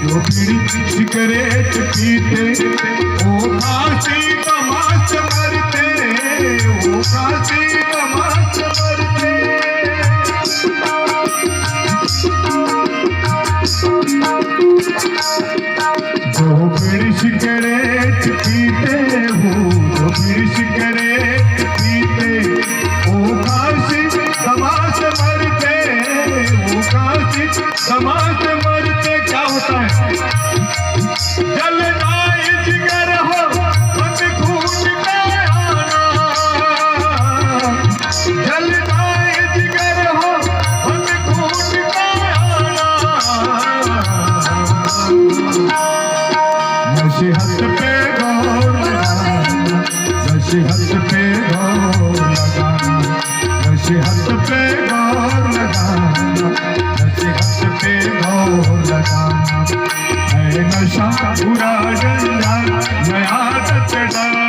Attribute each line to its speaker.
Speaker 1: जो बीड़ी सिगरेट पीते वो फांसी तमाच मरते, वो फांसी तमाच मरते। जो बीड़ी सिगरेट पीते हो, जो बीड़ी सिगरेट पीते वो फांसी तमाच मरते, वो फांसी तमाच मरते। क्या होता है? जलना जिगर हो बंद खून का आना, जलना जिगर हो बंद खून का आना। नसीहत पे गौर लगाना, नसीहत पे गौर लगाना, नसीहत पे गौर लगाना, नसीहत पे गौर लगाना। है नशा बुरा डंडा, मैं आदत डाल